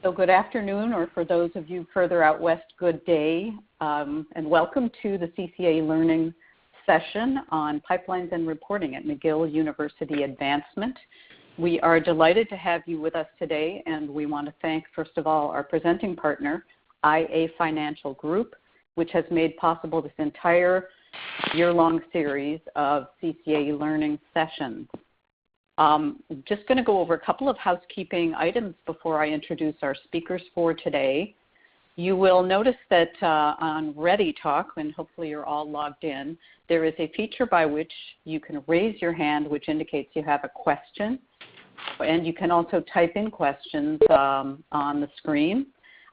So good afternoon, or for those of you further out west, good day, and welcome to the CCA Learning session on pipelines and reporting at McGill University Advancement. We are delighted to have you with us today, and we want to thank, first of all, our presenting partner, IA Financial Group, which has made possible this entire year-long series of CCA Learning sessions. I'm just going to go over a couple of housekeeping items before I introduce our speakers for today. You will notice that on ReadyTalk, and hopefully you're all logged in, there is a feature by which you can raise your hand, which indicates you have a question. And you can also type in questions on the screen.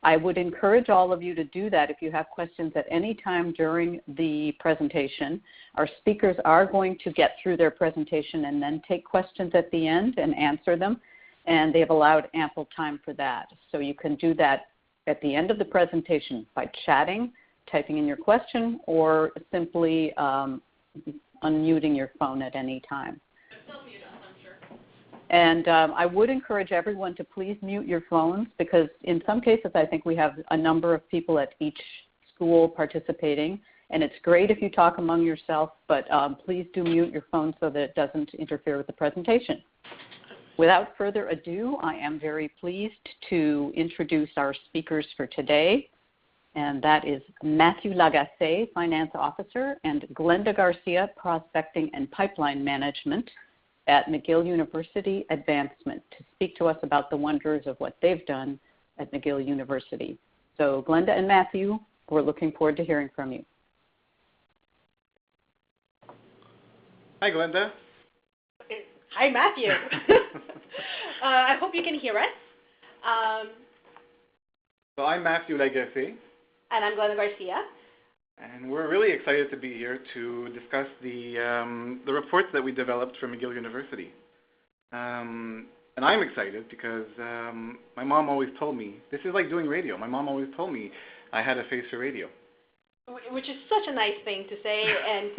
I would encourage all of you to do that if you have questions at any time during the presentation. Our speakers are going to get through their presentation and then take questions at the end and answer them, and they have allowed ample time for that. So you can do that at the end of the presentation by chatting, typing in your question, or simply unmuting your phone at any time. And I would encourage everyone to please mute your phones, because in some cases I think we have a number of people at each school participating, and it's great if you talk among yourself, but please do mute your phone so that it doesn't interfere with the presentation. Without further ado, I am very pleased to introduce our speakers for today, and that is Matthew Lagacé, Finance Officer, and Glenda Garcia, Prospecting and Pipeline Management at McGill University Advancement, to speak to us about the wonders of what they've done at McGill University. So Glenda and Matthew, we're looking forward to hearing from you. Hi, Glenda. Hi, Matthew. I hope you can hear us. So I'm Matthew Lagacé. And I'm Glenda Garcia. And we're really excited to be here to discuss the reports that we developed for McGill University. And I'm excited because my mom always told me, this is like doing radio. My mom always told me I had a face for radio. Which is such a nice thing to say. And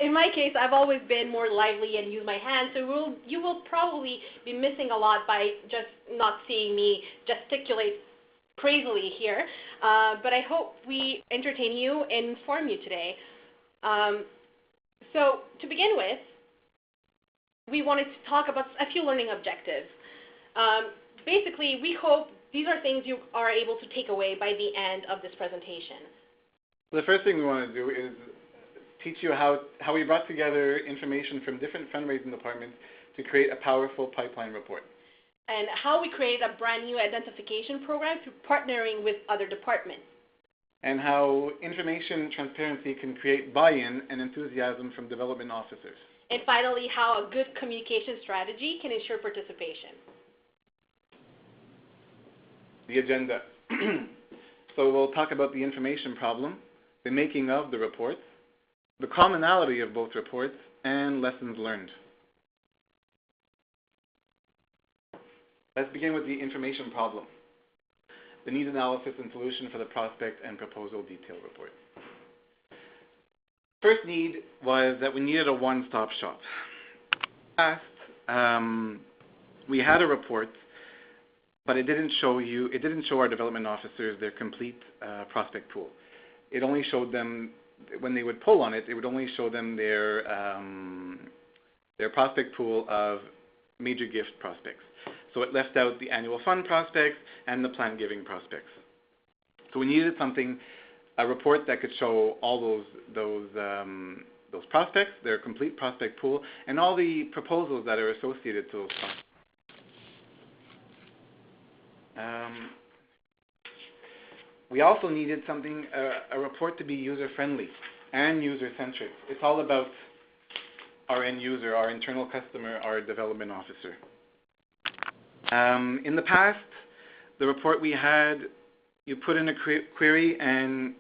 in my case, I've always been more lively and use my hands. So you will probably be missing a lot by just not seeing me gesticulate crazily here, but I hope we entertain you and inform you today. So to begin with, we wanted to talk about a few learning objectives. Basically, we hope these are things you are able to take away by the end of this presentation. The first thing we want to do is teach you how we brought together information from different fundraising departments to create a powerful pipeline report. And how we created a brand new identification program through partnering with other departments. And how information transparency can create buy-in and enthusiasm from development officers. And finally, how a good communication strategy can ensure participation. The agenda. So we'll talk about the information problem, the making of the reports, the commonality of both reports, and lessons learned. Let's begin with the information problem, the need analysis and solution for the prospect and proposal detail report. First need was that we needed a one-stop shop. Last, we had a report, but it didn't show our development officers their complete prospect pool. It only showed them, when they would pull on it, it would only show them their prospect pool of major gift prospects. So it left out the annual fund prospects and the plan giving prospects. So we needed something, a report that could show all those prospects, their complete prospect pool, and all the proposals that are associated to those prospects. We also needed something, a report to be user-friendly and user-centric. It's all about our end user, our internal customer, our development officer. In the past, the report we had, you put in a query and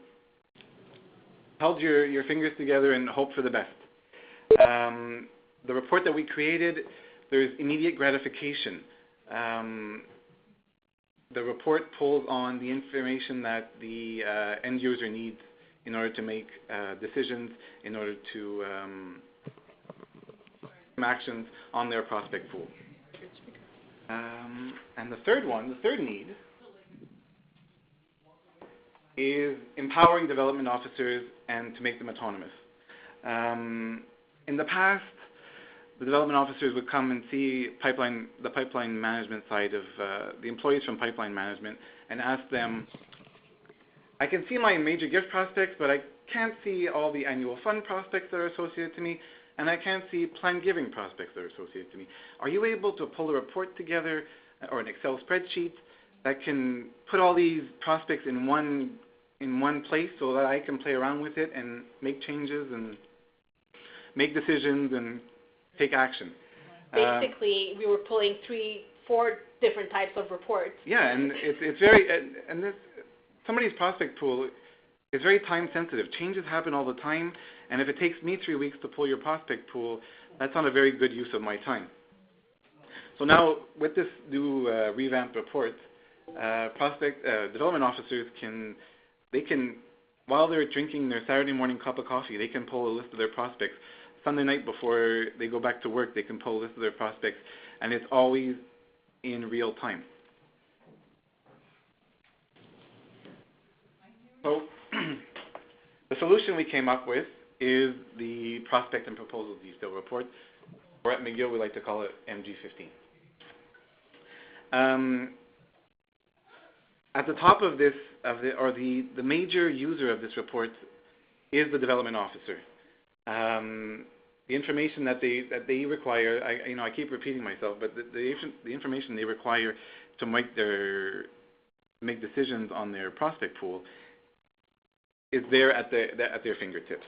held your fingers together and hoped for the best. The report that we created, there's immediate gratification. The report pulls on the information that the end user needs in order to make decisions, in order to actions on their prospect pool. And the third need is empowering development officers and to make them autonomous. In the past, the development officers would come and see the pipeline management side of the employees from pipeline management and ask them, I can see my major gift prospects, but I can't see all the annual fund prospects that are associated to me, and I can't see planned giving prospects that are associated to me. Are you able to pull a report together or an Excel spreadsheet that can put all these prospects in one place so that I can play around with it and make changes and make decisions and take action? Basically, we were pulling 3-4 different types of reports. Yeah, and it's very somebody's prospect pool is very time sensitive. Changes happen all the time, and if it takes me 3 weeks to pull your prospect pool, that's not a very good use of my time. So now, with this new revamped report, development officers can, while they're drinking their Saturday morning cup of coffee, they can pull a list of their prospects. Sunday night before they go back to work, they can pull a list of their prospects, and it's always in real time. So the solution we came up with is the Prospect and Proposal Detail Report, or at McGill we like to call it NG15. At the top of this, the major user of this report is the development officer. The information that they require, I keep repeating myself, but the information they require to make decisions on their prospect pool is there at their fingertips.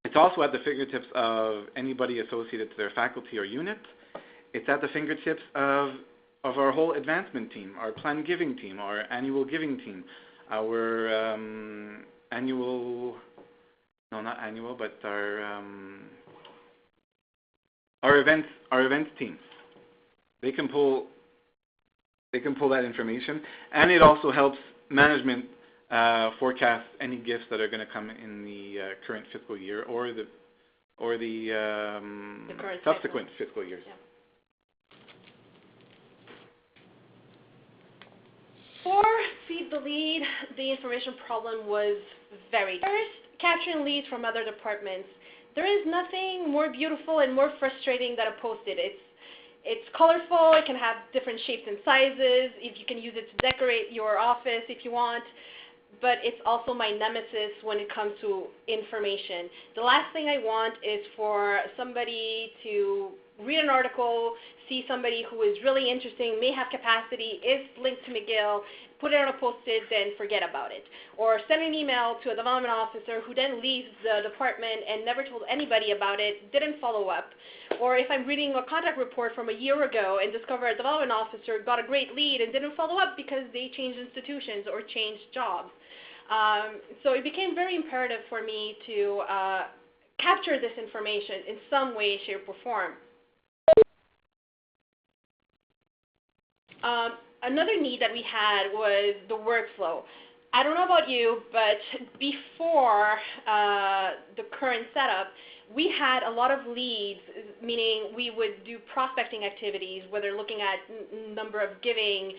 It's also at the fingertips of anybody associated to their faculty or unit. It's at the fingertips of our whole advancement team, our planned giving team, our annual giving team, our our events teams. They can pull that information, and it also helps management forecast any gifts that are going to come in the current fiscal year or the subsequent fiscal years. Yeah. For Feed the Lead, the information problem was varied. First, capturing leads from other departments. There is nothing more beautiful and more frustrating than a Post-it. It's colorful, it can have different shapes and sizes, if you can use it to decorate your office if you want, but it's also my nemesis when it comes to information. The last thing I want is for somebody to read an article, see somebody who is really interesting, may have capacity, is linked to McGill, put it on a Post-it, then forget about it. Or send an email to a development officer who then leaves the department and never told anybody about it, didn't follow up. Or if I'm reading a contact report from a year ago and discover a development officer got a great lead and didn't follow up because they changed institutions or changed jobs. So it became very imperative for me to capture this information in some way, shape, or form. Another need that we had was the workflow. I don't know about you, but before the current setup, we had a lot of leads, meaning we would do prospecting activities, whether looking at number of giving,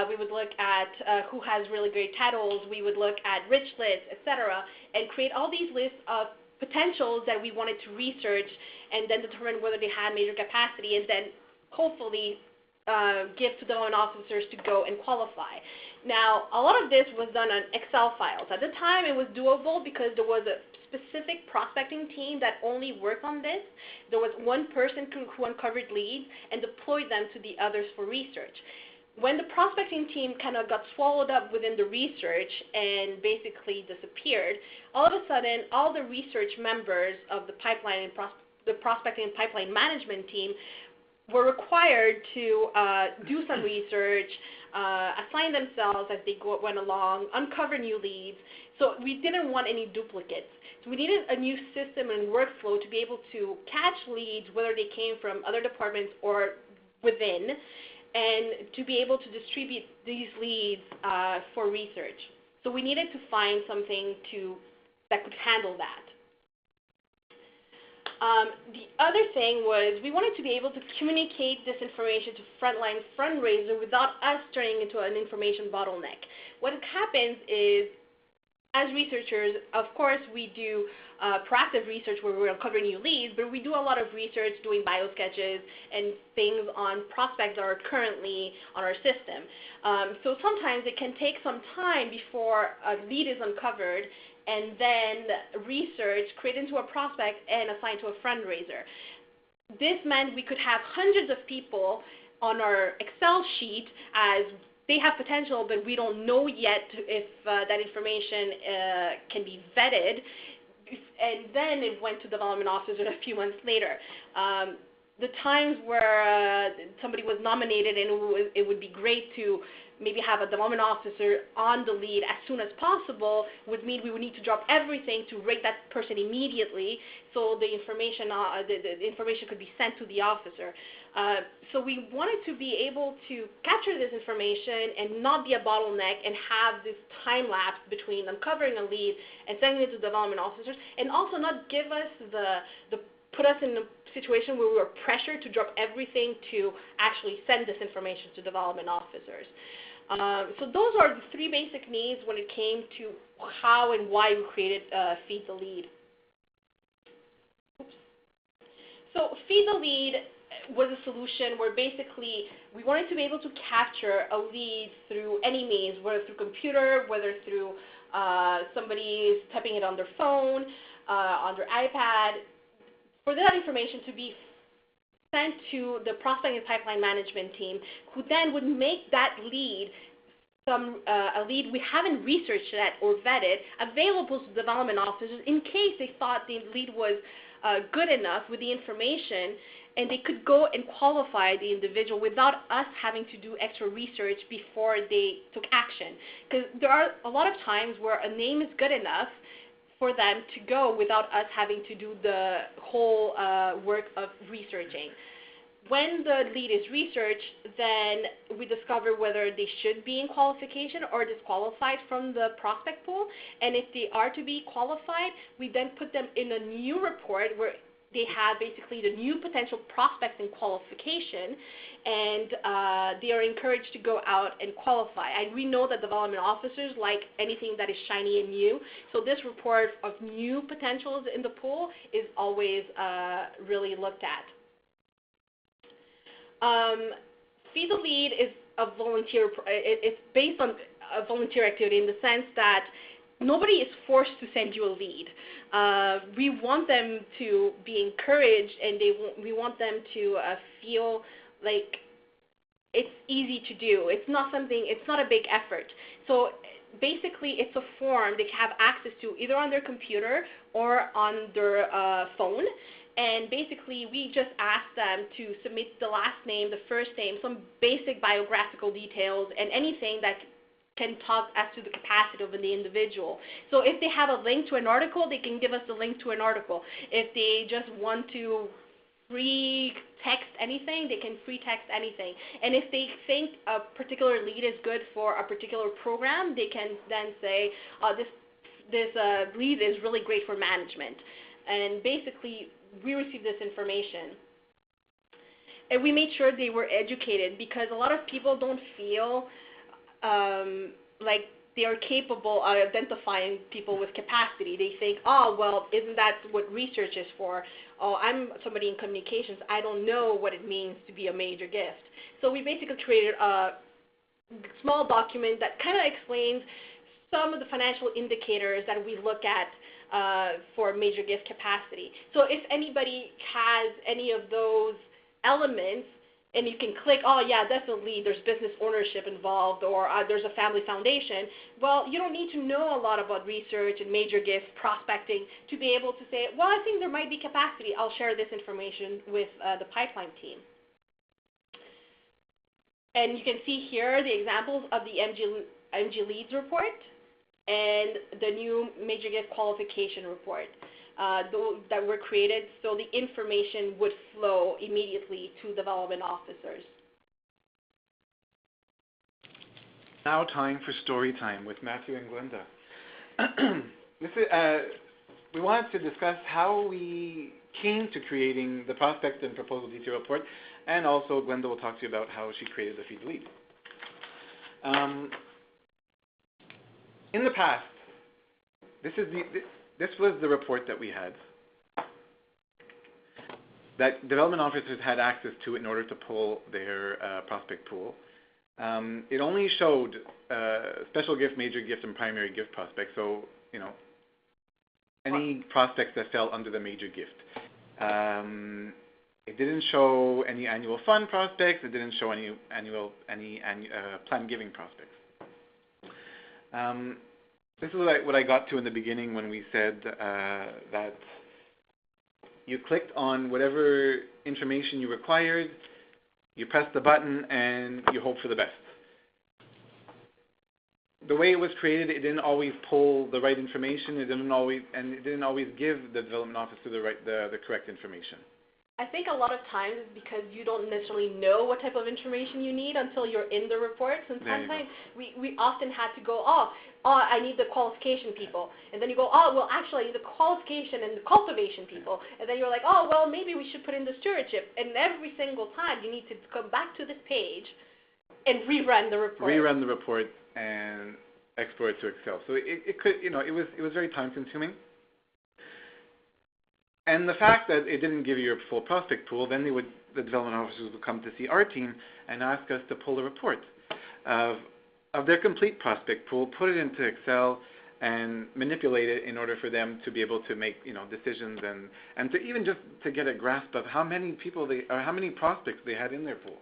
we would look at who has really great titles, we would look at rich lists, etc., and create all these lists of potentials that we wanted to research and then determine whether they had major capacity and then hopefully give to development officers to go and qualify. Now, a lot of this was done on Excel files. At the time, it was doable because there was a specific prospecting team that only worked on this. There was one person who uncovered leads and deployed them to the others for research. When the prospecting team kind of got swallowed up within the research and basically disappeared, all of a sudden, all the research members of the pipeline and the prospecting and pipeline management team were required to do some research, assign themselves as they went along, uncover new leads. So we didn't want any duplicates. So we needed a new system and workflow to be able to catch leads, whether they came from other departments or within, and to be able to distribute these leads for research. So we needed to find something that could handle that. The other thing was we wanted to be able to communicate this information to frontline fundraiser without us turning into an information bottleneck. What happens is, as researchers, of course, we do proactive research where we're uncovering new leads, but we do a lot of research doing biosketches and things on prospects that are currently on our system. So sometimes it can take some time before a lead is uncovered and then research created into a prospect and assigned to a fundraiser. This meant we could have hundreds of people on our Excel sheet as they have potential, but we don't know yet if that information can be vetted. And then it went to development officers a few months later. The times where somebody was nominated and it would be great to maybe have a development officer on the lead as soon as possible would mean we would need to drop everything to rate that person immediately so the information, the information could be sent to the officer. So we wanted to be able to capture this information and not be a bottleneck and have this time lapse between uncovering a lead and sending it to development officers, and also not give us put us in a situation where we were pressured to drop everything to actually send this information to development officers. So those are the three basic needs when it came to how and why we created Feed the Lead. Oops. So Feed the Lead was a solution where basically we wanted to be able to capture a lead through any means, whether through computer, whether through somebody typing it on their phone, on their iPad, for that information to be sent to the prospect and pipeline management team, who then would make that lead a lead we haven't researched yet or vetted available to development officers in case they thought the lead was good enough with the information, and they could go and qualify the individual without us having to do extra research before they took action. Because there are a lot of times where a name is good enough for them to go without us having to do the whole work of researching. When the lead is researched, then we discover whether they should be in qualification or disqualified from the prospect pool. And if they are to be qualified, we then put them in a new report where they have basically the new potential prospects in qualification, and they are encouraged to go out and qualify. And we know that development officers like anything that is shiny and new, so this report of new potentials in the pool is always really looked at. Feed the Lead is a volunteer. It's based on a volunteer activity in the sense that nobody is forced to send you a lead. We want them to be encouraged, and we want them to feel like it's easy to do. It's not a big effort. So basically, it's a form they have access to either on their computer or on their phone. And basically, we just ask them to submit the last name, the first name, some basic biographical details, and anything that can talk as to the capacity of the individual. So if they have a link to an article, they can give us the link to an article. If they just want to free text anything, they can free text anything. And if they think a particular lead is good for a particular program, they can then say, this lead is really great for management. And basically, we received this information. And we made sure they were educated, because a lot of people don't feel like they are capable of identifying people with capacity. They think, oh, well, isn't that what research is for? Oh, I'm somebody in communications. I don't know what it means to be a major gift. So we basically created a small document that kind of explains some of the financial indicators that we look at for major gift capacity. So if anybody has any of those elements, and you can click, oh yeah, definitely there's business ownership involved, or there's a family foundation, well, you don't need to know a lot about research and major gift prospecting to be able to say, well, I think there might be capacity. I'll share this information with the pipeline team. And you can see here the examples of the MG Leads report and the new major gift qualification report that were created, so the information would flow immediately to development officers. Now time for story time with Matthew and Glenda. We wanted to discuss how we came to creating the prospect and proposal detail report, and also Glenda will talk to you about how she created the feed lead. In the past, this was the report that we had, that development officers had access to in order to pull their prospect pool. It only showed special gift, major gift, and primary gift prospects. So, you know, any prospects that fell under the major gift. It didn't show any annual fund prospects. It didn't show any plan giving prospects. This is what I got to in the beginning when we said that you clicked on whatever information you required, you pressed the button, and you hope for the best. The way it was created, it didn't always pull the right information. It didn't always give the development officer the correct information. I think a lot of times it's because you don't necessarily know what type of information you need until you're in the report. And sometimes we often had to go, I need the qualification people. And then you go, well, actually, I need the qualification and the cultivation people. And then you're like, well, maybe we should put in the stewardship. And every single time you need to come back to this page and rerun the report. Rerun the report and export it to Excel. So it could, you know, it was very time consuming. And the fact that it didn't give you a full prospect pool, then the development officers would come to see our team and ask us to pull a report of their complete prospect pool, put it into Excel, and manipulate it in order for them to be able to make, you know, decisions and to even just to get a grasp of how many people how many prospects they had in their pool.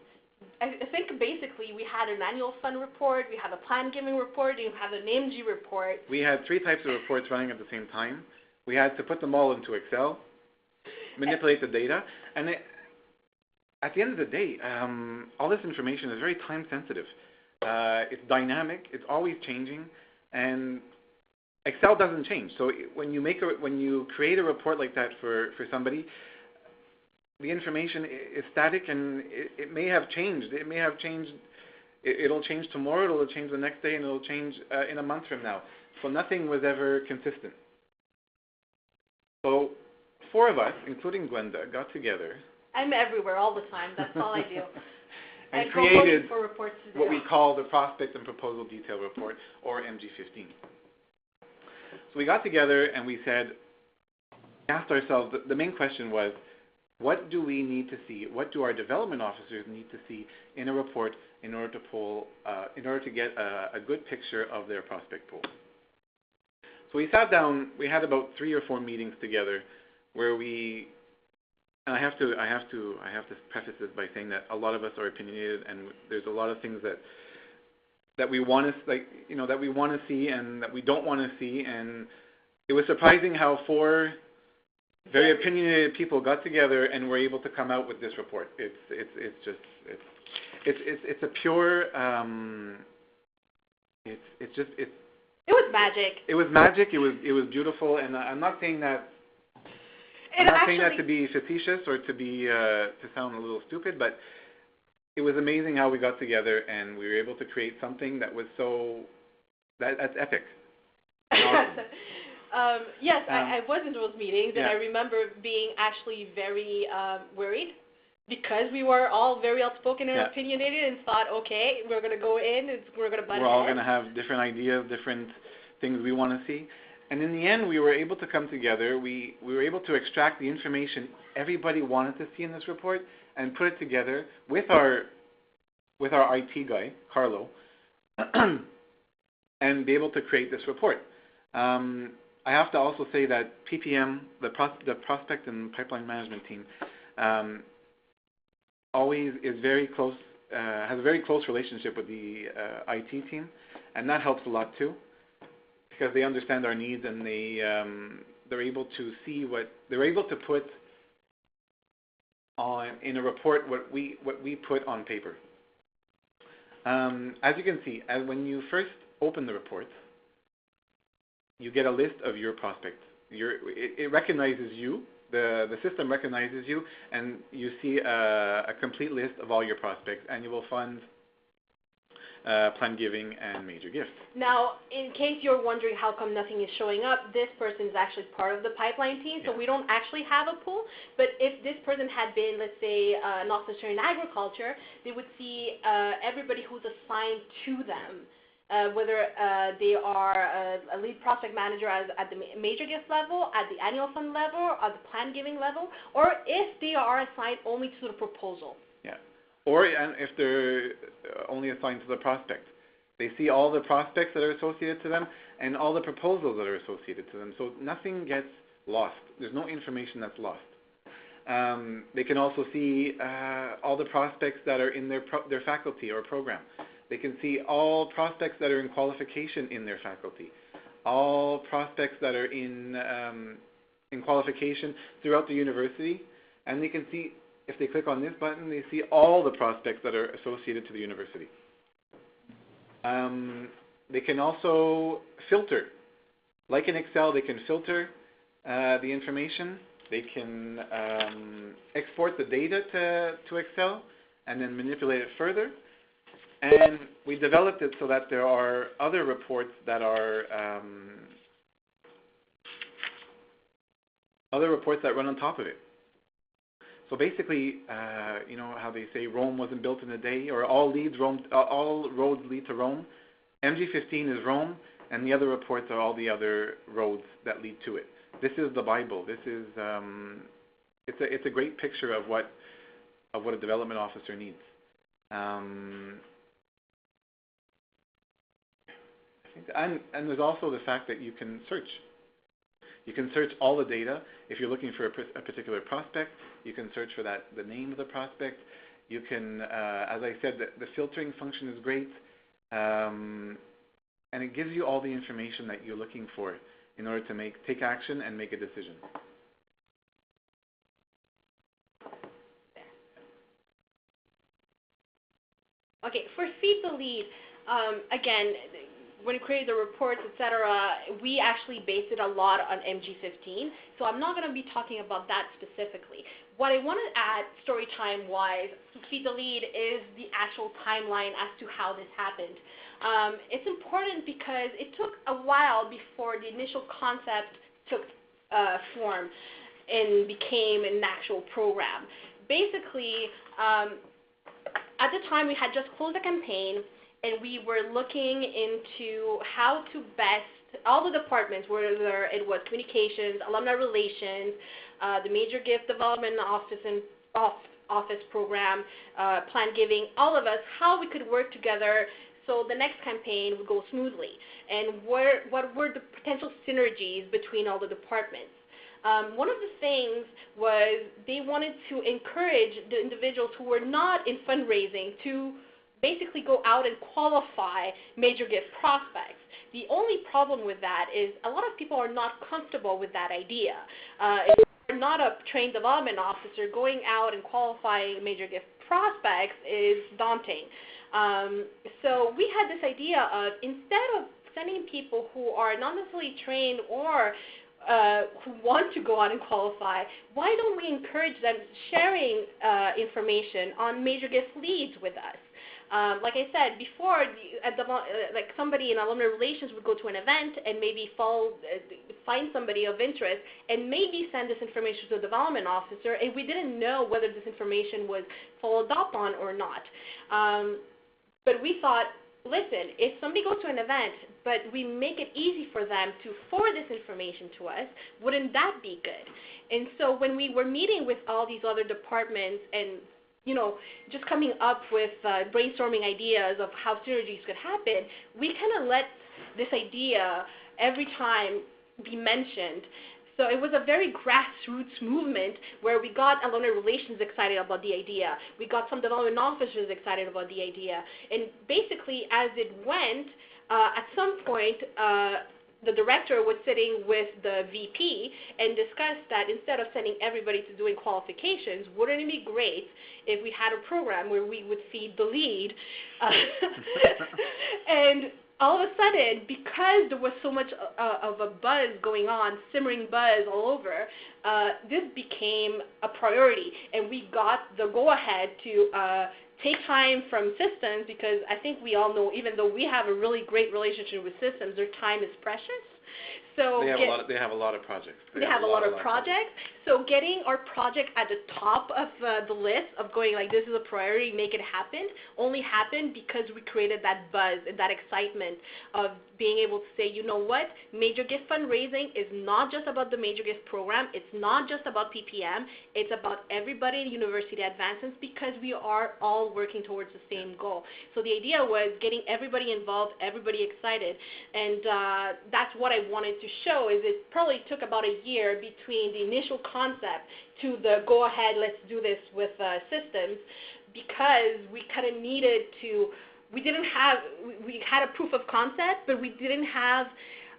I think basically we had an annual fund report, we had a plan giving report, and you have an NG report. We had 3 types of reports running at the same time. We had to put them all into Excel, manipulate the data, and at the end of the day, all this information is very time sensitive. It's dynamic, it's always changing, and Excel doesn't change. So when you create a report like that for somebody, the information is static, and it may have changed. It may have changed. It'll change tomorrow. It'll change the next day, and it'll change in a month from now. So nothing was ever consistent. So 4 of us, including Glenda, got together. I'm everywhere all the time. That's all I do. and created for reports to do. What we call the Prospect and Proposal Detail Report, or NG15. So we got together and we asked ourselves, the main question was, what do we need to see? What do our development officers need to see in a report in order to get a good picture of their prospect pool? So we sat down. We had about 3 or 4 meetings together, where and I have to preface this by saying that a lot of us are opinionated, and there's a lot of things that we want to see and that we don't want to see, and it was surprising how 4 very opinionated people got together and were able to come out with this report. It's a pure. It was magic. It was magic. It was beautiful, and I'm not saying that. I'm not saying that to be facetious or to sound a little stupid, but it was amazing how we got together and we were able to create something that was that's epic. Awesome. Yes, I was in those meetings, and yeah. I remember being actually very worried, because we were all very outspoken and opinionated, and thought, okay, we're going to go in, and we're going to butt We're all heads. going to have different ideas, different things we want to see. And in the end, we were able to come together. We were able to extract the information everybody wanted to see in this report and put it together with our IT guy, Carlo, and be able to create this report. I have to also say that PPM, the Prospect and Pipeline Management team, always is very close, has a very close relationship with the IT team, and that helps a lot too, because they understand our needs, and they're able to see they're able to put in a report what we put on paper. As you can see, when you first open the report, you get a list of your prospects. It recognizes you. The system recognizes you, and you see a complete list of all your prospects: annual funds, plan giving, and major gifts. Now, in case you're wondering how come nothing is showing up, this person is actually part of the pipeline team, so we don't actually have a pool. But if this person had been, let's say, an officer in agriculture, they would see everybody who's assigned to them. Whether they are a lead prospect manager at the major gift level, at the annual fund level, at the plan giving level, or if they are assigned only to the proposal. Yeah, or if they're only assigned to the prospect. They see all the prospects that are associated to them and all the proposals that are associated to them, so nothing gets lost. There's no information that's lost. They can also see all the prospects that are in their faculty or program. They can see all prospects that are in qualification in their faculty, all prospects that are in qualification throughout the university, and they can see, if they click on this button, they see all the prospects that are associated to the university. They can also filter. Like in Excel, they can filter the information. They can export the data to Excel and then manipulate it further. And we developed it so that there are other reports that are run on top of it. So basically, you know how they say Rome wasn't built in a day, or all roads lead to Rome. NG15 is Rome, and the other reports are all the other roads that lead to it. This is the Bible. This is it's a great picture of what a development officer needs. And there's also the fact that you can search. You can search all the data. If you're looking for a particular prospect, you can search for the name of the prospect. You can, as I said, the filtering function is great. And it gives you all the information that you're looking for in order to take action and make a decision. Okay, for Feed the Lead, again, when we created the reports, etc., we actually based it a lot on NG15, so I'm not going to be talking about that specifically. What I want to add, story time-wise, to Feed the Lead is the actual timeline as to how this happened. It's important because it took a while before the initial concept took form and became an actual program. Basically, at the time we had just closed the campaign, and we were looking into how to best, all the departments, whether it was communications, alumni relations, the major gift development office program, plan giving, all of us, how we could work together so the next campaign would go smoothly, and what were the potential synergies between all the departments. One of the things was they wanted to encourage the individuals who were not in fundraising to basically go out and qualify major gift prospects. The only problem with that is a lot of people are not comfortable with that idea. If you're not a trained development officer, going out and qualifying major gift prospects is daunting. So we had this idea of, instead of sending people who are not necessarily trained or who want to go out and qualify, why don't we encourage them sharing information on major gift leads with us? Like I said before, like somebody in alumni relations would go to an event and maybe find somebody of interest and maybe send this information to the development officer, and we didn't know whether this information was followed up on or not. But we thought, listen, if somebody goes to an event, but we make it easy for them to forward this information to us, wouldn't that be good? And so when we were meeting with all these other departments and just coming up with brainstorming ideas of how synergies could happen, we kind of let this idea every time be mentioned. So it was a very grassroots movement where we got alumni relations excited about the idea. We got some development officers excited about the idea. And basically, as it went, at some point, the director was sitting with the VP and discussed that instead of sending everybody to doing qualifications, wouldn't it be great if we had a program where we would feed the lead? And all of a sudden, because there was so much of a buzz going on, simmering buzz all over, this became a priority, and we got the go-ahead take time from systems, because I think we all know, even though we have a really great relationship with systems, their time is precious. So they have a lot of projects. They have a lot of projects. So getting our project at the top of the list of going like, this is a priority, make it happen, only happened because we created that buzz and that excitement of being able to say, you know what, major gift fundraising is not just about the major gift program. It's not just about PPM. It's about everybody in university advancements, because we are all working towards the same goal. So the idea was getting everybody involved, everybody excited. And that's what I wanted to show, is it probably took about a year between the initial concept to the go ahead, let's do this with systems, because we kind of needed to, we had a proof of concept, but we didn't have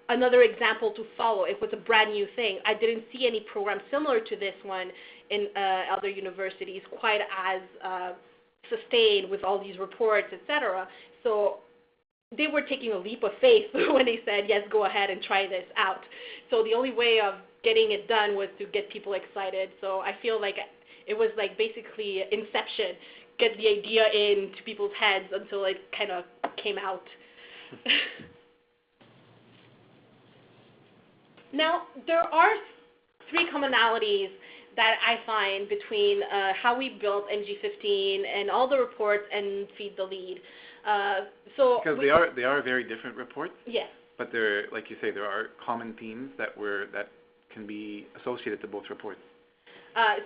another example to follow. It was a brand new thing. I didn't see any program similar to this one in other universities quite as sustained with all these reports, etc. So they were taking a leap of faith when they said, yes, go ahead and try this out. So the only way of getting it done was to get people excited. So I feel like it was like basically inception, get the idea into people's heads until it kind of came out. Now, there are three commonalities that I find between how we built NG15 and all the reports and Feed the Lead. Because they are very different reports. Yes. But there, like you say, there are common themes that can be associated to both reports.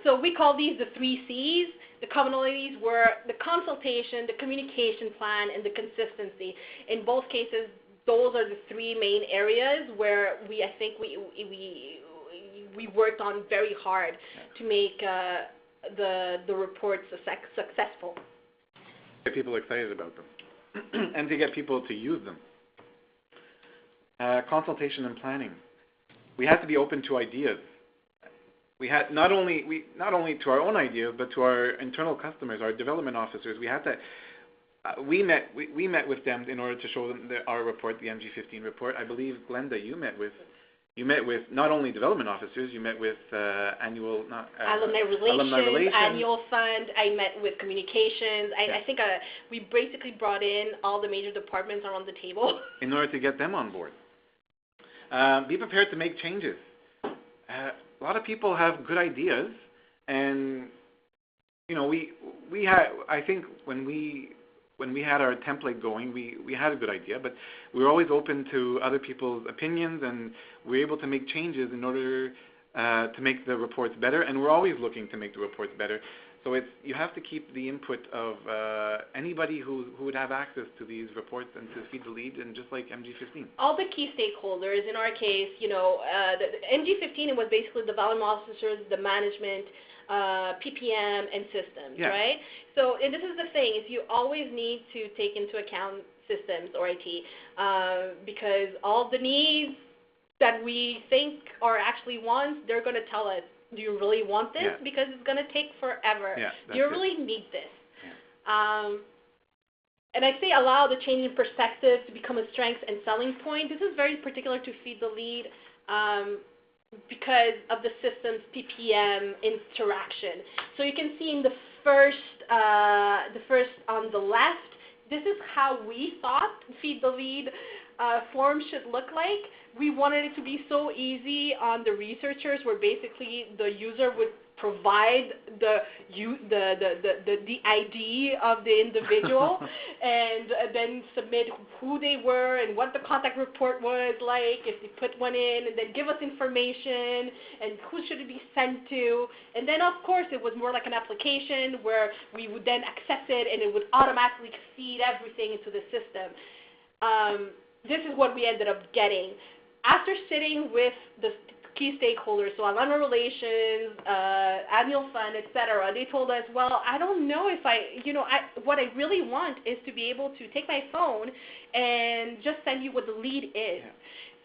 So we call these the 3 C's. The commonalities were the consultation, the communication plan, and the consistency. In both cases, those are the 3 main areas where I think we worked on very hard to make the reports successful. Get people excited about them, and to get people to use them. Consultation and planning. We had to be open to ideas. We had not only to our own ideas, but to our internal customers, our development officers. We had to. We met with them in order to show them our report, the NG15 report. I believe, Glenda, you met with not only development officers, you met with alumni relations, annual fund. I met with communications. I think we basically brought in all the major departments around the table in order to get them on board. Be prepared to make changes. A lot of people have good ideas, and we had. I think when we had our template going, we had a good idea, but we were always open to other people's opinions, and we were able to make changes in order to make the reports better, and we're always looking to make the reports better. So you have to keep the input of anybody who would have access to these reports and to Feed the Lead, and just like MG15. All the key stakeholders, in our case, the MG15 was basically the development officers, the management, PPM, and systems, right? So, and this is the thing, is you always need to take into account systems or IT, because all the needs that we think are actually wants, they're going to tell us, do you really want this? Because it's going to take forever. Do you really need this? And I say allow the change in perspective to become a strength and selling point. This is very particular to Feed the Lead, because of the system's PPM interaction. So you can see in the first on the left, this is how we thought Feed the Lead form should look like. We wanted it to be so easy on the researchers, where basically the user would provide the ID of the individual and then submit who they were and what the contact report was like, if they put one in, and then give us information and who should it be sent to. And then, of course, it was more like an application where we would then accept it and it would automatically feed everything into the system. This is what we ended up getting. After sitting with the key stakeholders, so alumni relations, annual fund, etc., they told us, well, I don't know if what I really want is to be able to take my phone and just send you what the lead is.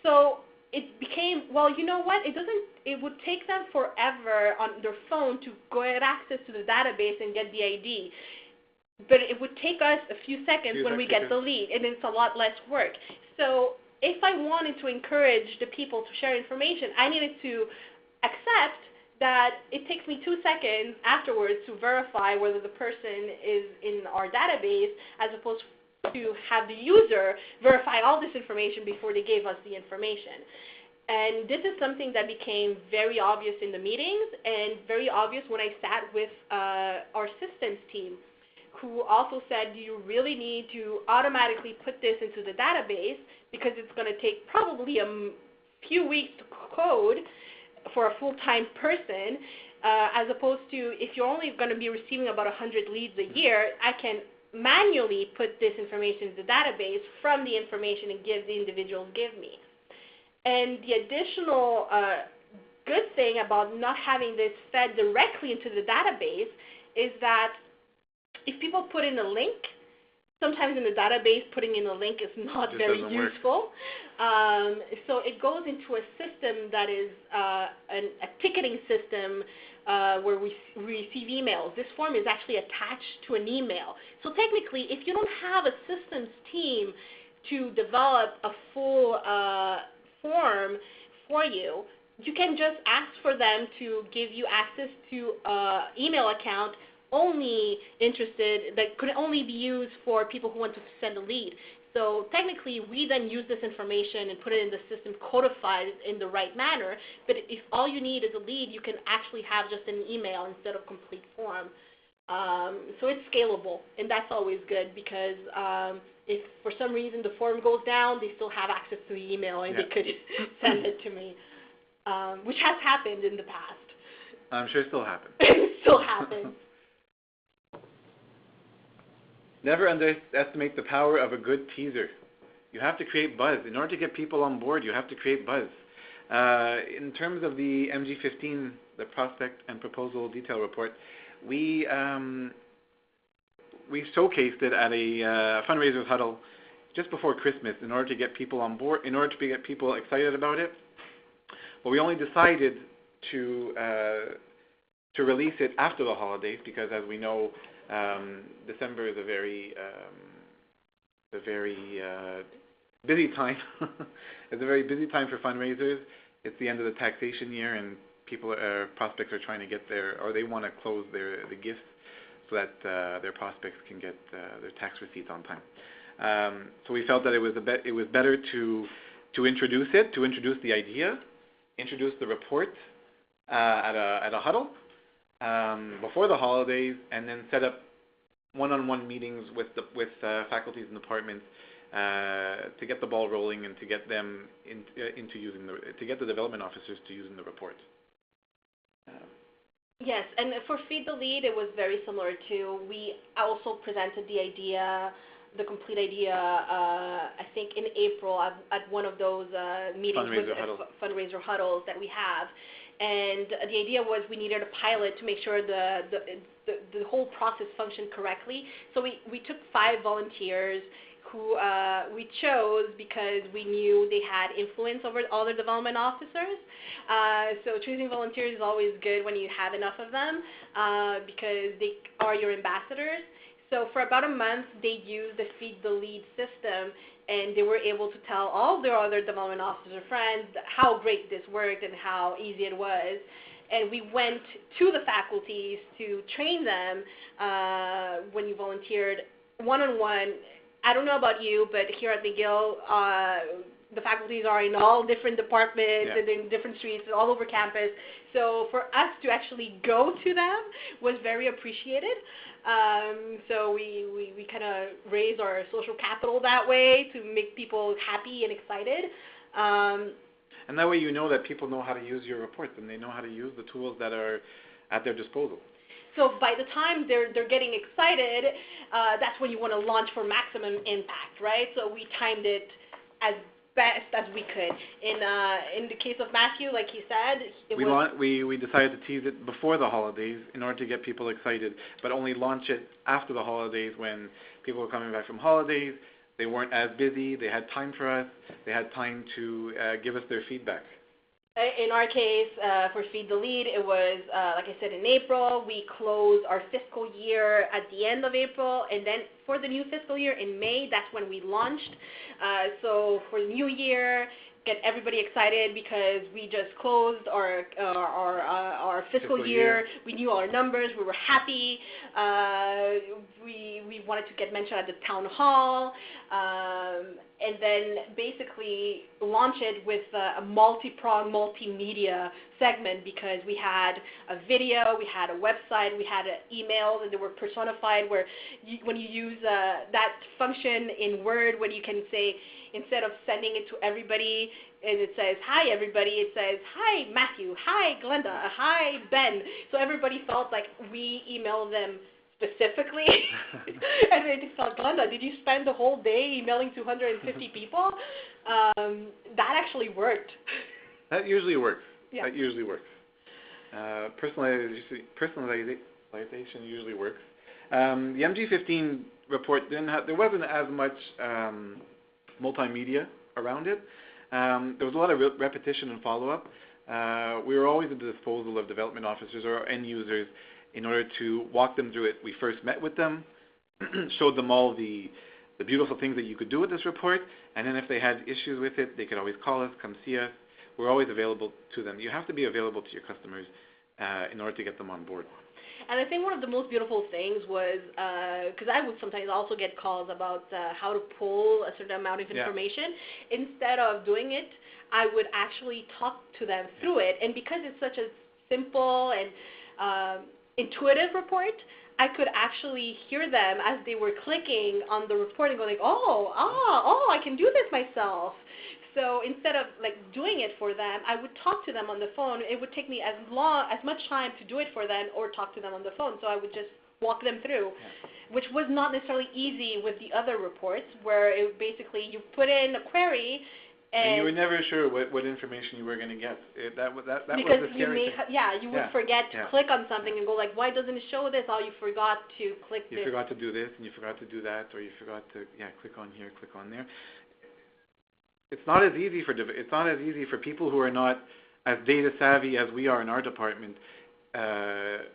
So it became, well, you know what, it would take them forever on their phone to get access to the database and get the ID. But it would take us a few seconds when we get the lead, and it's a lot less work. So if I wanted to encourage the people to share information, I needed to accept that it takes me 2 seconds afterwards to verify whether the person is in our database, as opposed to have the user verify all this information before they gave us the information. And this is something that became very obvious in the meetings and very obvious when I sat with our systems team, who also said you really need to automatically put this into the database because it's going to take probably a few weeks to code for a full-time person, as opposed to if you're only going to be receiving about 100 leads a year, I can manually put this information in the database from the information and the individuals give me. And the additional good thing about not having this fed directly into the database is that if people put in a link, sometimes in the database putting in a link is not very useful. So it goes into a system that is a ticketing system where we receive emails. This form is actually attached to an email. So technically, if you don't have a systems team to develop a full form for you, you can just ask for them to give you access to an email account only that could only be used for people who want to send a lead. So technically, we then use this information and put it in the system, codified in the right manner. But if all you need is a lead, you can actually have just an email instead of complete form. So it's scalable, and that's always good because if for some reason the form goes down, they still have access to the email and they could send it to me, which has happened in the past. I'm sure it still happens. It still happens. Never underestimate the power of a good teaser. You have to create buzz. In order to get people on board, you have to create buzz. In terms of the NG15, the Prospect and Proposal Detail Report, we showcased it at a fundraisers huddle just before Christmas in order to get people on board, in order to get people excited about it. But we only decided to release it after the holidays because, as we know, December is a very busy time. It's a very busy time for fundraisers. It's the end of the taxation year, and prospects are trying to get or they want to close the gifts so that their prospects can get their tax receipts on time. So we felt that it was better to introduce it, to introduce the idea, introduce the report at a huddle before the holidays, and then set up one-on-one meetings with faculties and departments to get the ball rolling and to get them into using to get the development officers to using the report. Yes, and for Feed the Lead, it was very similar too. We also presented the idea, the complete idea, I think in April at one of those meetings, fundraiser huddles that we have. And the idea was we needed a pilot to make sure the whole process functioned correctly. So we took 5 volunteers who we chose because we knew they had influence over all the development officers. So choosing volunteers is always good when you have enough of them because they are your ambassadors. So for about a month, they used the Feed the Lead system, and they were able to tell all their other development officer friends how great this worked and how easy it was. And we went to the faculties to train them when you volunteered one-on-one. I don't know about you, but here at McGill, the faculties are in all different departments and in different streets all over campus. So for us to actually go to them was very appreciated. So we kind of raise our social capital that way to make people happy and excited. And that way you know that people know how to use your reports and they know how to use the tools that are at their disposal. So by the time they're getting excited, that's when you want to launch for maximum impact, right? So we timed it as best as we could. In the case of Matthew, like he said, we decided to tease it before the holidays in order to get people excited, but only launch it after the holidays when people were coming back from holidays. They weren't as busy. They had time for us. They had time to give us their feedback. In our case, for Feed the Lead, it was, like I said, in April. We closed our fiscal year at the end of April, and then for the new fiscal year in May, that's when we launched. So for the new year, get everybody excited because we just closed our fiscal year. We knew our numbers. We were happy. We wanted to get mentioned at the town hall, and then basically launch it with a multi-pronged multimedia segment, because we had a video, we had a website, we had emails, and they were personified, where when you use that function in Word, when you can say, instead of sending it to everybody and it says, hi everybody, it says, hi Matthew, hi Glenda, hi Ben. So everybody felt like we emailed them specifically. And they felt, Glenda, did you spend the whole day emailing 250 people? That actually worked. That usually works. Yeah. That usually works. Personalization usually works. The NG15 report there wasn't as much multimedia around it. There was a lot of repetition and follow-up. We were always at the disposal of development officers or end users in order to walk them through it. We first met with them, showed them all the beautiful things that you could do with this report, and then if they had issues with it, they could always call us, come see us. We're always available to them. You have to be available to your customers in order to get them on board. And I think one of the most beautiful things was, because I would sometimes also get calls about how to pull a certain amount of information. Yeah. Instead of doing it, I would actually talk to them through it. And because it's such a simple and intuitive report, I could actually hear them as they were clicking on the report and going, oh, I can do this myself. So instead of like doing it for them, I would talk to them on the phone. It would take me as much time to do it for them or talk to them on the phone. So I would just walk them through, which was not necessarily easy with the other reports, where it basically you put in a query. And you were never sure what information you were going to get. That was the scary thing. You would forget to click on something and go like, why doesn't it show this? Oh, you forgot to click this. You forgot to do this, and you forgot to do that, or you forgot to click on here, click on there. It's not as easy for people who are not as data savvy as we are in our department to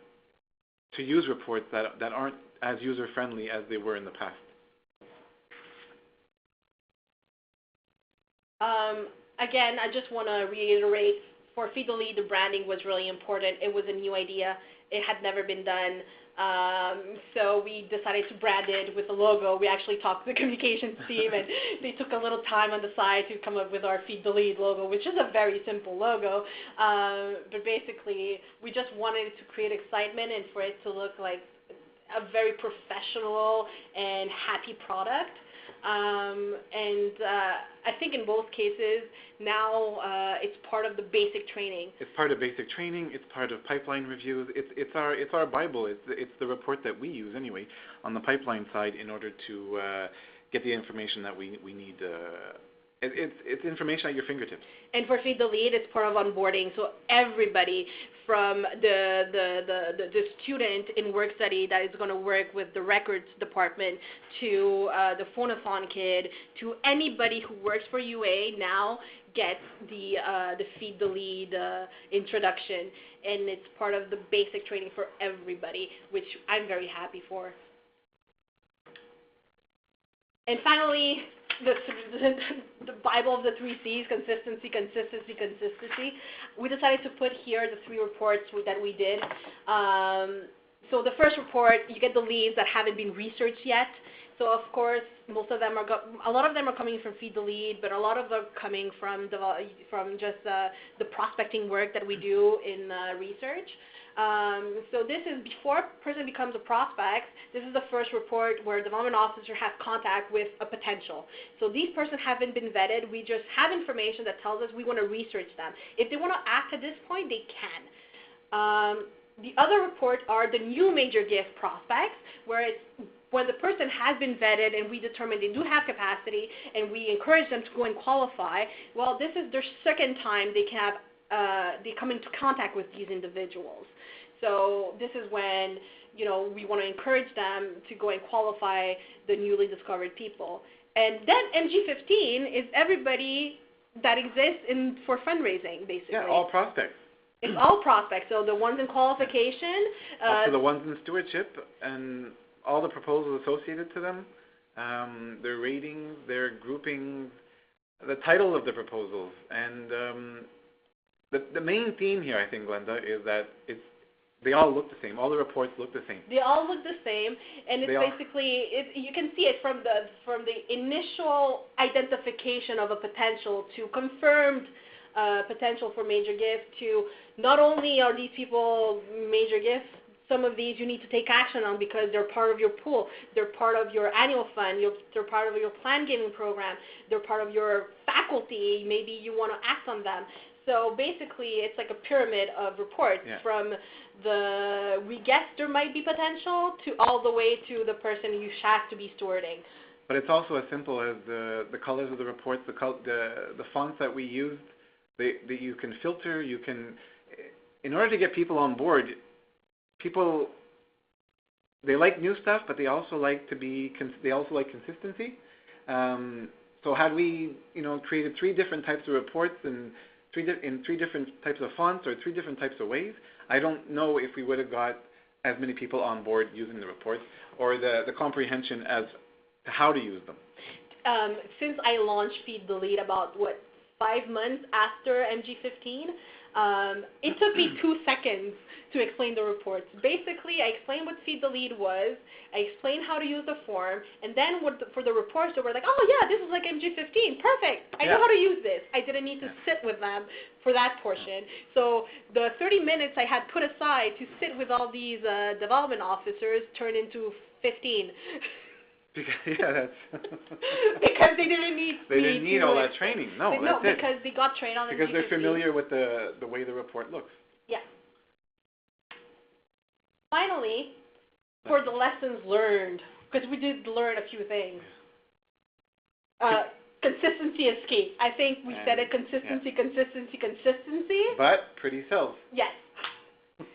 use reports that aren't as user friendly as they were in the past. Again, I just want to reiterate, for Feed the Lead, the branding was really important. It was a new idea. It had never been done. So we decided to brand it with a logo. We actually talked to the communications team, and they took a little time on the side to come up with our Feed the Lead logo, which is a very simple logo. But basically, we just wanted to create excitement and for it to look like a very professional and happy product. I think in both cases now it's part of the basic training. It's part of basic training. It's part of pipeline reviews. It's our Bible. It's the report that we use anyway on the pipeline side in order to get the information that we need. It's information at your fingertips. And for Feed the Lead, it's part of onboarding. So everybody from the student in work study that is going to work with the records department to the phonathon kid to anybody who works for UA now gets the Feed the Lead introduction. And it's part of the basic training for everybody, which I'm very happy for. And finally, the Bible of the 3 C's, consistency, consistency, consistency. We decided to put here the 3 reports that we did. So the first report, you get the leads that haven't been researched yet. So of course, a lot of them are coming from Feed the Lead, but a lot of them are coming from just the prospecting work that we do in research. So this is before a person becomes a prospect. This is the first report where the development officer has contact with a potential. So these persons haven't been vetted. We just have information that tells us we want to research them. If they want to act at this point, they can. The other report are the new major gift prospects, where the person has been vetted and we determine they do have capacity and we encourage them to go and qualify. Well, this is their second time they come into contact with these individuals. So this is when we want to encourage them to go and qualify the newly discovered people. And then NG15 is everybody that exists for fundraising, basically. Yeah, all prospects. It's all prospects. So the ones in qualification. Up to the ones in stewardship and all the proposals associated to them, their ratings, their groupings, the title of the proposals. And the main theme here, I think, Glenda, is that they all look the same. All the reports look the same. They all look the same, and it's basically you can see it from the initial identification of a potential to confirmed potential for major gift to not only are these people major gifts, some of these you need to take action on because they're part of your pool, they're part of your annual fund, they're part of your plan giving program, they're part of your faculty, maybe you want to act on them. So basically it's like a pyramid of reports from we guess there might be potential to all the way to the person you have to be stewarding. But it's also as simple as the colors of the reports, the fonts that we use, that you can filter, you can, in order to get people on board, people, they like new stuff, but they also like consistency. So had we, created 3 different types of reports and in 3 different types of fonts or 3 different types of ways, I don't know if we would have got as many people on board using the reports or the comprehension as to how to use them. Since I launched Feed the Lead about 5 months after NG15, it took me 2 seconds to explain the reports. Basically, I explained what Feed the Lead was, I explained how to use the form, and then for the reports, they were like, oh yeah, this is like NG15, perfect, I know how to use this. I didn't need to sit with them for that portion. So the 30 minutes I had put aside to sit with all these development officers turned into 15. That's because they didn't need all that training. No, that's it. Because they got trained on because they're familiar with the way the report looks. Yeah. Finally, for the lessons learned, because we did learn a few things. Consistency is key. I think we said it, consistency. But pretty sells. Yes,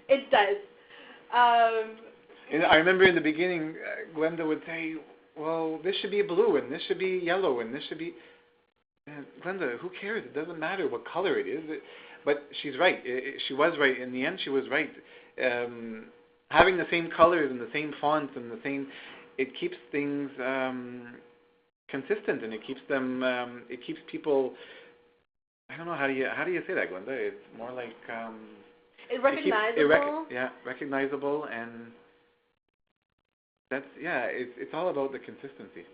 it does. I remember in the beginning, Glenda would say, well, this should be blue, and this should be yellow, and this should be... Glenda, who cares? It doesn't matter what color it is. But she's right. She was right. In the end, she was right. Having the same colors and the same fonts and the same... It keeps things consistent, and it keeps them... it keeps people... I don't know, how do you say that, Glenda? It's more like... recognizable. Recognizable, and... It's all about the consistency.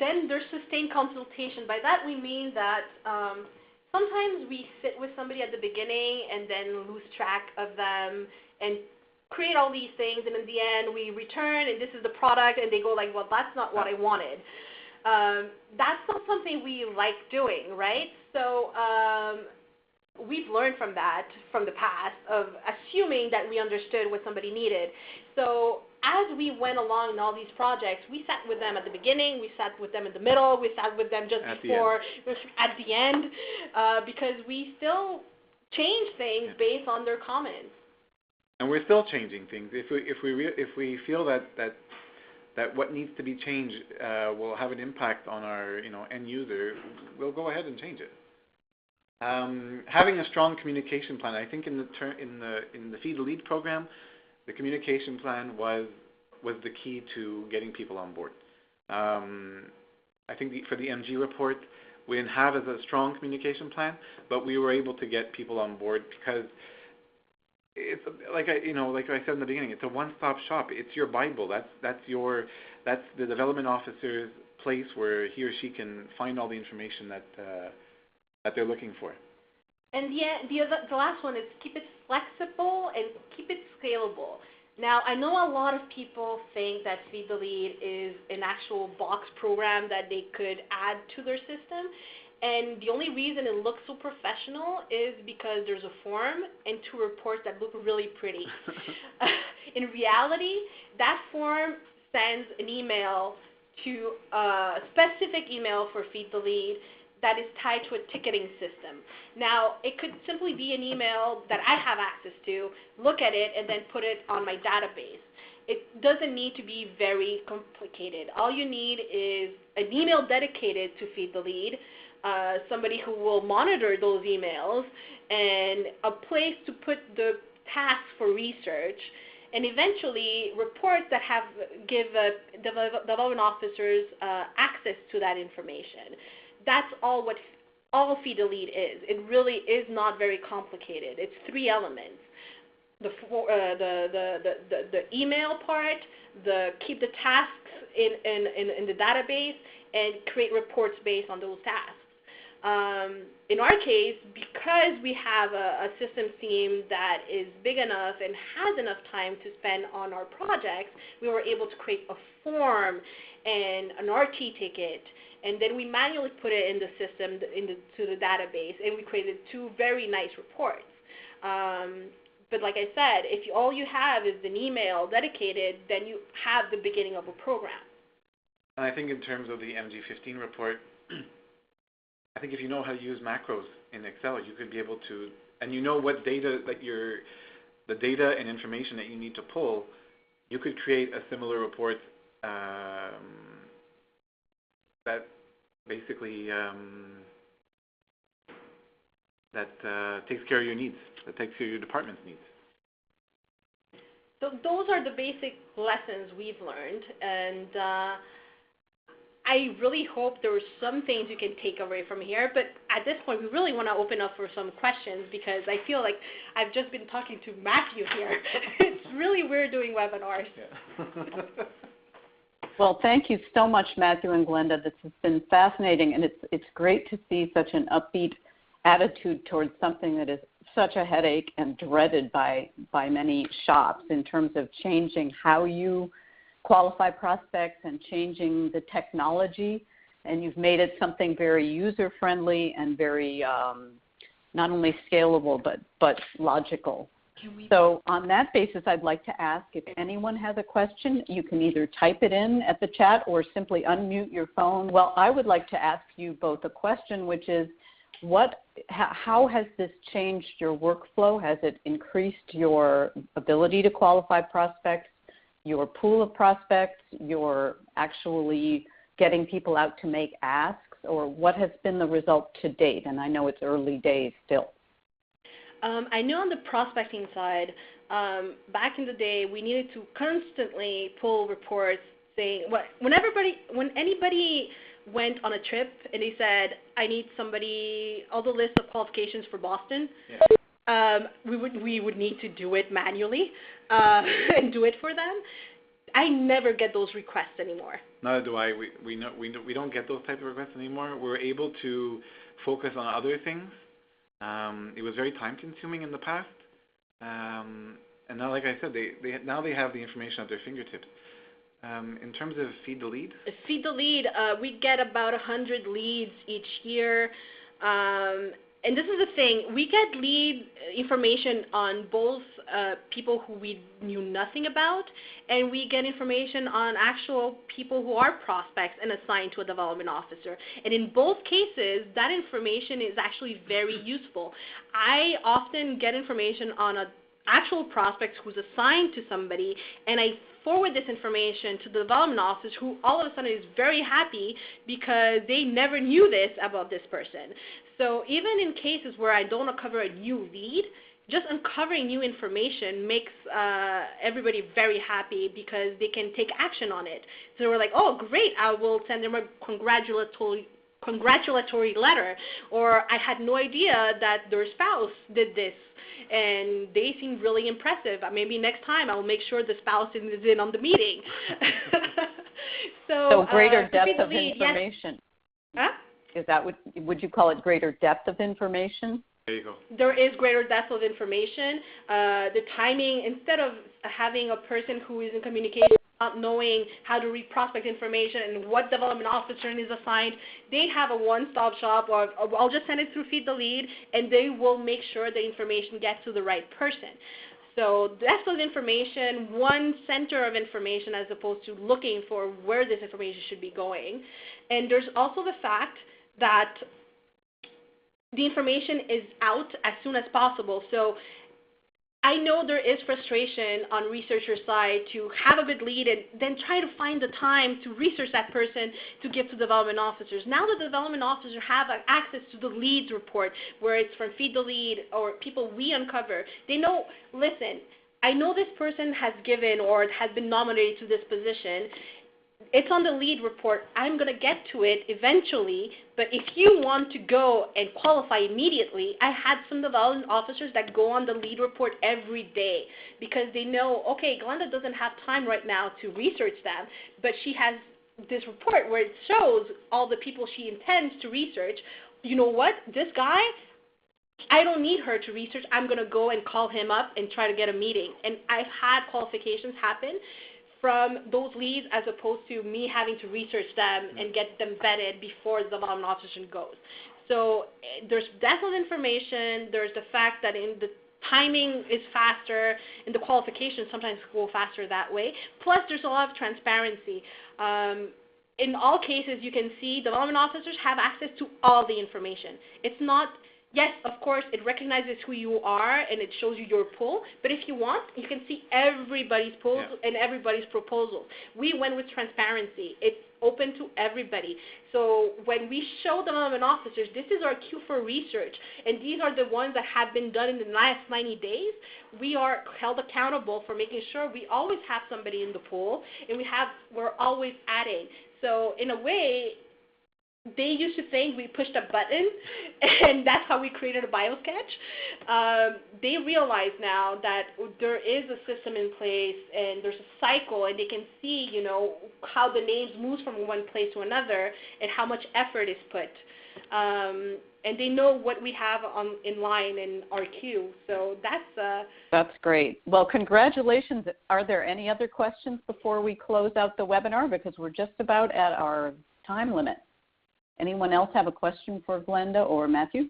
Then there's sustained consultation. By that we mean that sometimes we sit with somebody at the beginning and then lose track of them and create all these things, and in the end we return and this is the product, and they go like, well, that's not what I wanted. That's not something we like doing, right? So we've learned from that, from the past, of assuming that we understood what somebody needed. So as we went along in all these projects, we sat with them at the beginning, we sat with them in the middle, we sat with them just before, at the end, because we still change things based on their comments. And we're still changing things. If we feel that what needs to be changed will have an impact on our end user, we'll go ahead and change it. Having a strong communication plan. I think in the Feed the Lead program, the communication plan was the key to getting people on board. I think for the MG report, we didn't have as a strong communication plan, but we were able to get people on board because it's like I said in the beginning, it's a one-stop shop. It's your Bible. That's the development officer's place where he or she can find all the information that they're looking for. And the last one is keep it flexible and keep it scalable. Now, I know a lot of people think that Feed the Lead is an actual box program that they could add to their system, and the only reason it looks so professional is because there's a form and 2 reports that look really pretty. In reality, that form sends an email to a specific email for Feed the Lead that is tied to a ticketing system. Now, it could simply be an email that I have access to, look at it, and then put it on my database. It doesn't need to be very complicated. All you need is an email dedicated to Feed the Lead, somebody who will monitor those emails, and a place to put the tasks for research, and eventually reports that give development officers access to that information. that's all Feed the Lead is. It really is not very complicated. It's 3 elements: the email part, keep the tasks in the database, and create reports based on those tasks. In our case, because we have a systems team that is big enough and has enough time to spend on our projects, we were able to create a form and an RT ticket, and then we manually put it in the system, to the database, and we created 2 very nice reports. But like I said, if all you have is an email dedicated, then you have the beginning of a program. And I think in terms of the NG15 report, I think if you know how to use macros in Excel, you could be able to, and you know what data that the data and information that you need to pull, you could create a similar report that basically takes care of your needs, that takes care of your department's needs. So those are the basic lessons we've learned, and I really hope there are some things you can take away from here, but at this point, we really want to open up for some questions because I feel like I've just been talking to Matthew here. It's really weird doing webinars. Yeah. Well, thank you so much, Matthew and Glenda. This has been fascinating, and it's great to see such an upbeat attitude towards something that is such a headache and dreaded by many shops in terms of changing how you qualify prospects and changing the technology, and you've made it something very user-friendly and very not only scalable but logical. So on that basis, I'd like to ask if anyone has a question, you can either type it in at the chat or simply unmute your phone. Well, I would like to ask you both a question, which is, how has this changed your workflow? Has it increased your ability to qualify prospects, your pool of prospects, your actually getting people out to make asks, or what has been the result to date? And I know it's early days still. I know on the prospecting side, back in the day, we needed to constantly pull reports saying, when anybody went on a trip and they said, I need somebody, all the list of qualifications for Boston, we would need to do it manually and do it for them. I never get those requests anymore. Neither do I. We don't get those type of requests anymore. We're able to focus on other things. It was very time consuming in the past, and now, like I said, they have the information at their fingertips. In terms of Feed the Lead? Feed the Lead, we get about 100 leads each year. And this is the thing, we get lead information on both people who we knew nothing about, and we get information on actual people who are prospects and assigned to a development officer. And in both cases, that information is actually very useful. I often get information on an actual prospect who's assigned to somebody, and I forward this information to the development officer, who all of a sudden is very happy because they never knew this about this person. So even in cases where I don't uncover a new lead, just uncovering new information makes everybody very happy because they can take action on it. So we're like, oh, great, I will send them a congratulatory letter, or I had no idea that their spouse did this, and they seem really impressive. Maybe next time I'll make sure the spouse is in on the meeting. So greater depth of information. Yes. Huh? Is that would you call it greater depth of information? There you go. There is greater depth of information. The timing, instead of having a person who is in communication not knowing how to read prospect information and what development officer is assigned, they have a one-stop shop, or I'll just send it through Feed the Lead, and they will make sure the information gets to the right person. So depth of information, one center of information as opposed to looking for where this information should be going. And there's also the fact that the information is out as soon as possible. So I know there is frustration on researcher side to have a good lead and then try to find the time to research that person to give to development officers. Now the development officers have access to the leads report, where it's from Feed the Lead or people we uncover. They know, listen, I know this person has given or has been nominated to this position. it's on the lead report. I'm going to get to it eventually, but if you want to go and qualify immediately, I had some development officers that go on the lead report every day because they know, okay, Glenda doesn't have time right now to research them, but she has this report where it shows all the people she intends to research. You know what? This guy, I don't need her to research. I'm going to go and call him up and try to get a meeting. And I've had qualifications happen from those leads as opposed to me having to research them and get them vetted before the development officer goes. So there's depth of information. There's the fact that in the timing is faster, and the qualifications sometimes go faster that way. Plus, there's a lot of transparency. In all cases, you can see development officers have access to all the information. It's not, yes, of course, it recognizes who you are and it shows you your pool, but if you want, you can see everybody's pools and everybody's proposals. We went with transparency. It's open to everybody. So when we show development officers, this is our queue for research, and these are the ones that have been done in the last 90 days, we are held accountable for making sure we always have somebody in the pool, and we're always adding. So in a way, they used to think we pushed a button, and that's how we created a biosketch. They realize now that there is a system in place, and there's a cycle, and they can see, you know, how the names move from one place to another, and how much effort is put. And they know what we have in line in our queue. So that's great. Well, congratulations. Are there any other questions before we close out the webinar? Because we're just about at our time limit. Anyone else have a question for Glenda or Matthew?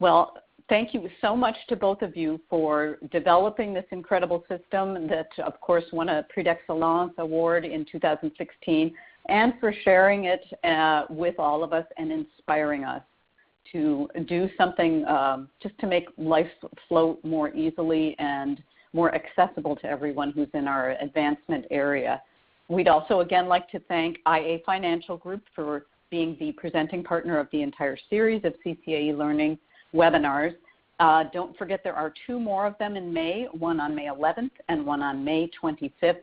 Well, thank you so much to both of you for developing this incredible system that, of course, won a Prix d'Excellence award in 2016, and for sharing it with all of us and inspiring us to do something just to make life flow more easily and more accessible to everyone who's in our advancement area. We'd also, again, like to thank IA Financial Group for being the presenting partner of the entire series of CCA Learning webinars. Don't forget there are 2 more of them in May, one on May 11th and one on May 25th.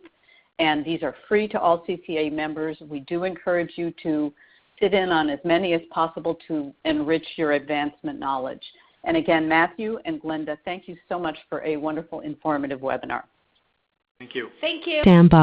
And these are free to all CCA members. We do encourage you to sit in on as many as possible to enrich your advancement knowledge. And again, Matthew and Glenda, thank you so much for a wonderful, informative webinar. Thank you. Thank you. Stand by.